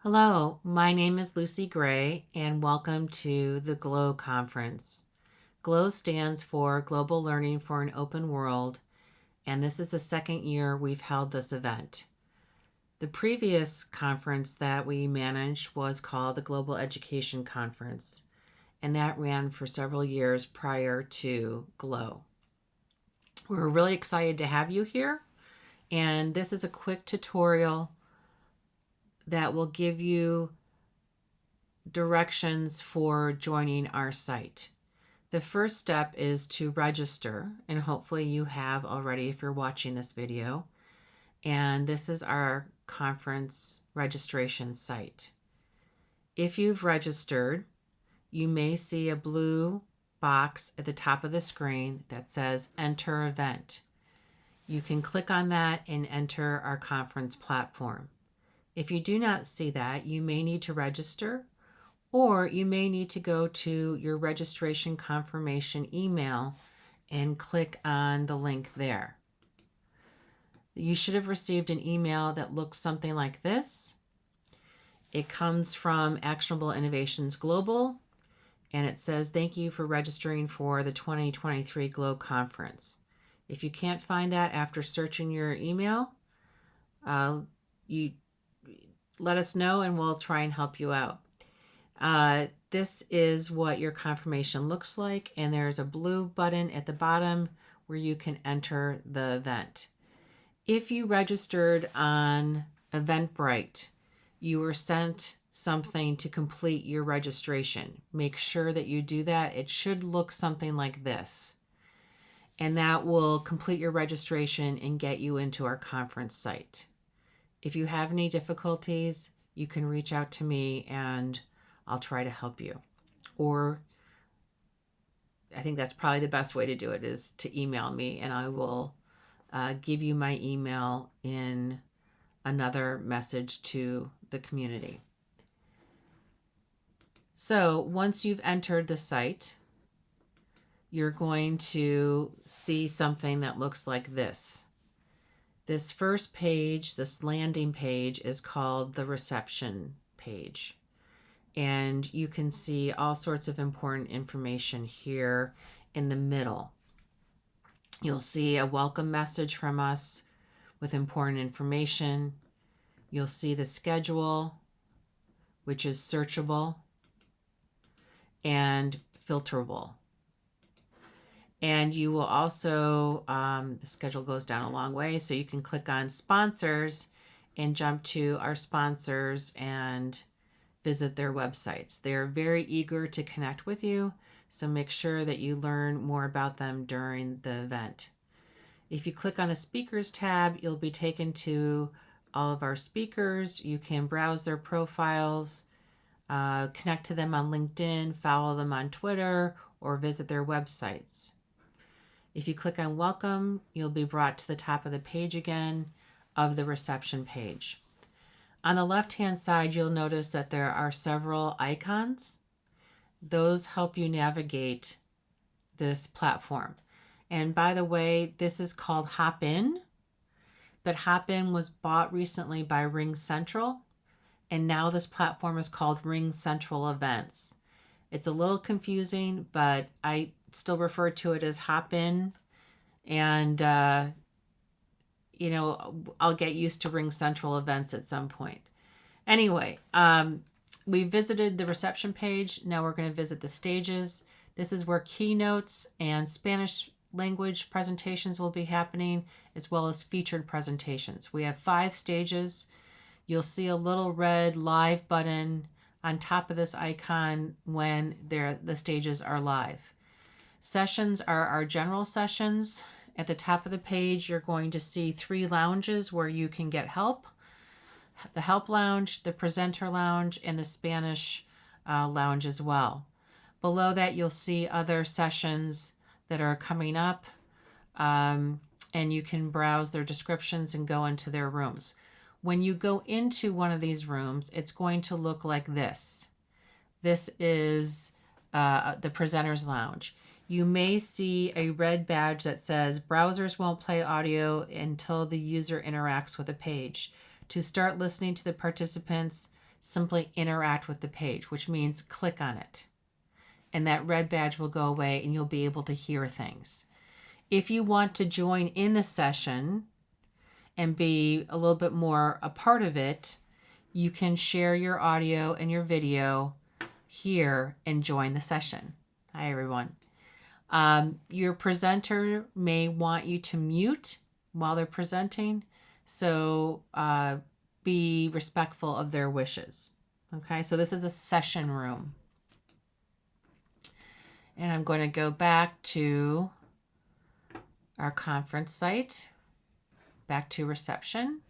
Hello, my name is Lucy Gray, and welcome to the GLOW Conference. GLOW stands for Global Learning for an Open World, and this is the second year we've held this event. The previous conference that we managed was called the Global Education Conference, and that ran for several years prior to GLOW. We're really excited to have you here, and this is a quick tutorial that will give you directions for joining our site. The first step is to register, and hopefully you have already if you're watching this video. And this is our conference registration site. If you've registered, you may see a blue box at the top of the screen that says Enter Event. You can click on that and enter our conference platform. If you do not see that, you may need to register, or you may need to go to your registration confirmation email and click on the link there. You should have received an email that looks something like this. It comes from Actionable Innovations Global, and it says, "Thank you for registering for the 2023 GLOW Conference." If you can't find that after searching your email, you let us know and we'll try and help you out. This is what your confirmation looks like, and there's a blue button at the bottom where you can enter the event. If you registered on Eventbrite, you were sent something to complete your registration. Make sure that you do that. It should look something like this, and that will complete your registration and get you into our conference site. If you have any difficulties, you can reach out to me and I'll try to help you. Or I think that's probably the best way to do it is to email me, and I will give you my email in another message to the community. So once you've entered the site, you're going to see something that looks like this. This first page, this landing page, is called the reception page. And you can see all sorts of important information here in the middle. You'll see a welcome message from us with important information. You'll see the schedule, which is searchable and filterable. And you will also, the schedule goes down a long way, so you can click on sponsors and jump to our sponsors and visit their websites. They're very eager to connect with you, so make sure that you learn more about them during the event. If you click on the speakers tab, you'll be taken to all of our speakers. You can browse their profiles, connect to them on LinkedIn, follow them on Twitter, or visit their websites. If you click on welcome, you'll be brought to the top of the page again of the reception page. On the left-hand side, you'll notice that there are several icons. Those help you navigate this platform. And by the way, this is called Hopin, but Hopin was bought recently by RingCentral, and now this platform is called RingCentral Events. It's a little confusing, but I still refer to it as Hopin, and I'll get used to RingCentral Events at some point. Anyway, we visited the reception page. Now we're going to visit the stages. This is where keynotes and Spanish language presentations will be happening, as well as featured presentations. We have 5 stages. You'll see a little red live button on top of this icon when the stages are live. Sessions are our general sessions. At the top of the page, you're going to see 3 lounges where you can get help. The Help Lounge, the Presenter Lounge, and the Spanish Lounge as well. Below that, you'll see other sessions that are coming up, and you can browse their descriptions and go into their rooms. When you go into one of these rooms, it's going to look like this. This is the Presenter's Lounge. You may see a red badge that says browsers won't play audio until the user interacts with a page. To start listening to the participants, simply interact with the page, which means click on it. And that red badge will go away and you'll be able to hear things. If you want to join in the session and be a little bit more a part of it, you can share your audio and your video here and join the session. Hi, everyone. Your presenter may want you to mute while they're presenting, so be respectful of their wishes. Okay, so this is a session room. And I'm going to go back to our conference site, back to reception,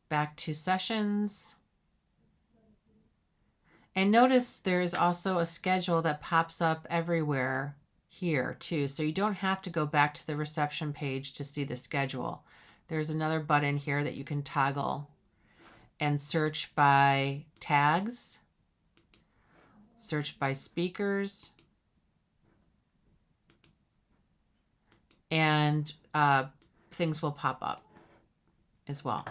back to sessions. And notice there's also a schedule that pops up everywhere here too. So you don't have to go back to the reception page to see the schedule. There's another button here that you can toggle and search by tags, search by speakers, and things will pop up as well.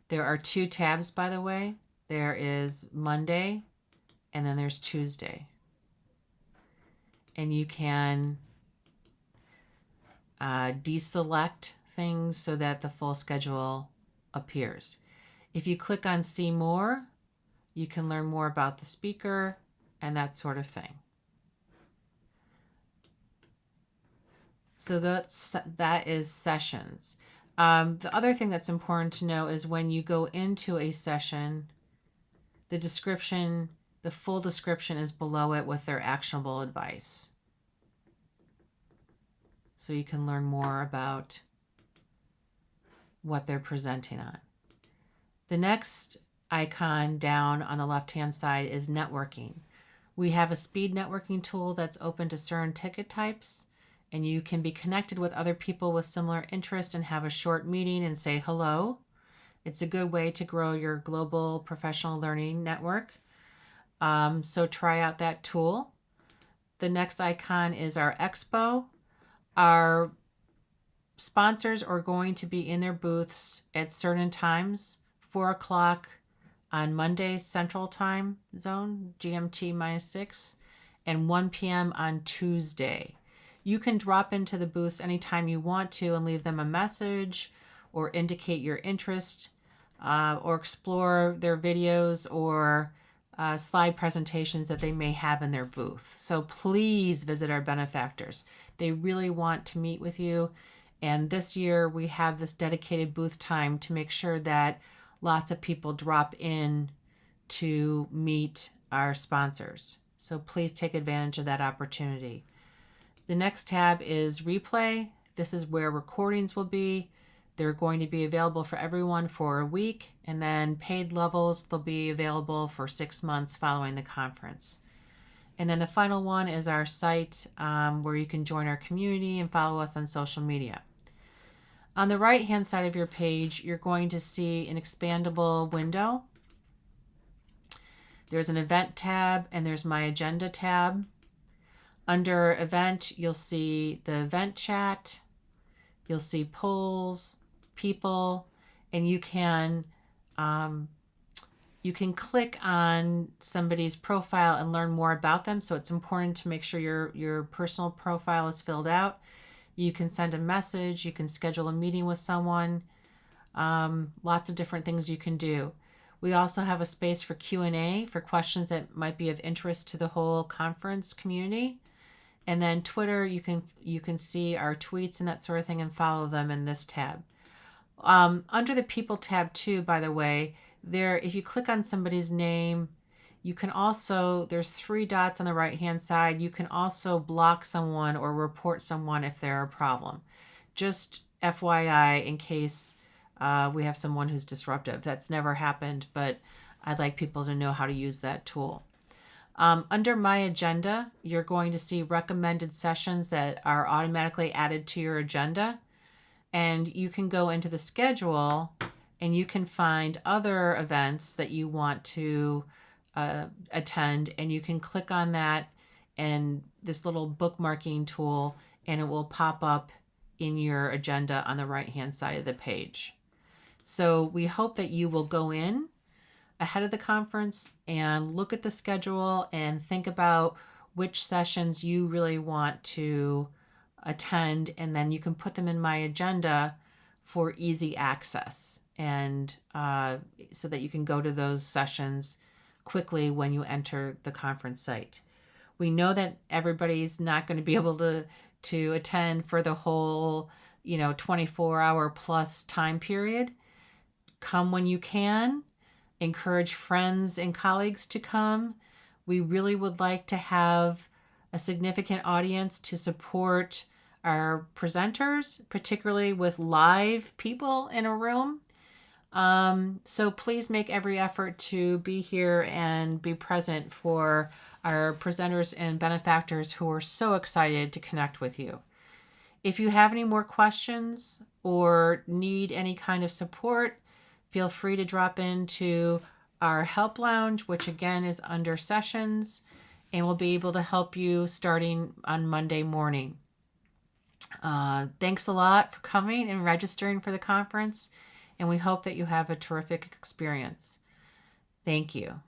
There are 2 tabs, by the way. There is Monday and then there's Tuesday. And you can deselect things so that the full schedule appears. If you click on See More, you can learn more about the speaker and that sort of thing. So that is sessions. The other thing that's important to know is when you go into a session, the description, the full description is below it with their actionable advice. So you can learn more about what they're presenting on. The next icon down on the left-hand side is networking. We have a speed networking tool that's open to certain ticket types, and you can be connected with other people with similar interests and have a short meeting and say hello. It's a good way to grow your global professional learning network. So try out that tool. The next icon is our expo. Our sponsors are going to be in their booths at certain times, 4 o'clock on Monday Central Time Zone, GMT -6, and 1 p.m. on Tuesday. You can drop into the booths anytime you want to and leave them a message or indicate your interest or explore their videos or slide presentations that they may have in their booth. So please visit our benefactors. They really want to meet with you. And this year we have this dedicated booth time to make sure that lots of people drop in to meet our sponsors. So please take advantage of that opportunity. The next tab is replay. This is where recordings will be. They're going to be available for everyone for a week, and then paid levels, they'll be available for 6 months following the conference. And then the final one is our site where you can join our community and follow us on social media. On the right-hand side of your page, you're going to see an expandable window. There's an event tab and there's my agenda tab. Under event, you'll see the event chat, you'll see polls, people, and you can click on somebody's profile and learn more about them. So it's important to make sure your personal profile is filled out. You can send a message, you can schedule a meeting with someone, lots of different things you can do. We also have a space for Q&A for questions that might be of interest to the whole conference community. And then Twitter, you can see our tweets and that sort of thing and follow them in this tab. Under the People tab too, by the way, if you click on somebody's name, you can also, there's 3 dots on the right-hand side. You can also block someone or report someone if they're a problem. Just FYI, in case we have someone who's disruptive. That's never happened, but I'd like people to know how to use that tool. Under My Agenda, you're going to see recommended sessions that are automatically added to your agenda. And you can go into the schedule and you can find other events that you want to attend, and you can click on that and this little bookmarking tool, and it will pop up in your agenda on the right-hand side of the page. So we hope that you will go in ahead of the conference and look at the schedule and think about which sessions you really want to attend, and then you can put them in my agenda for easy access, and so that you can go to those sessions quickly when you enter the conference site. We know that everybody's not going to be able to attend for the whole 24-hour plus time period. Come when you can. Encourage friends and colleagues to come. We really would like to have a significant audience to support our presenters, particularly with live people in a room. So please make every effort to be here and be present for our presenters and benefactors who are so excited to connect with you. If you have any more questions or need any kind of support, feel free to drop into our help lounge, which again is under sessions, and we'll be able to help you starting on Monday morning. Thanks a lot for coming and registering for the conference, and we hope that you have a terrific experience. Thank you.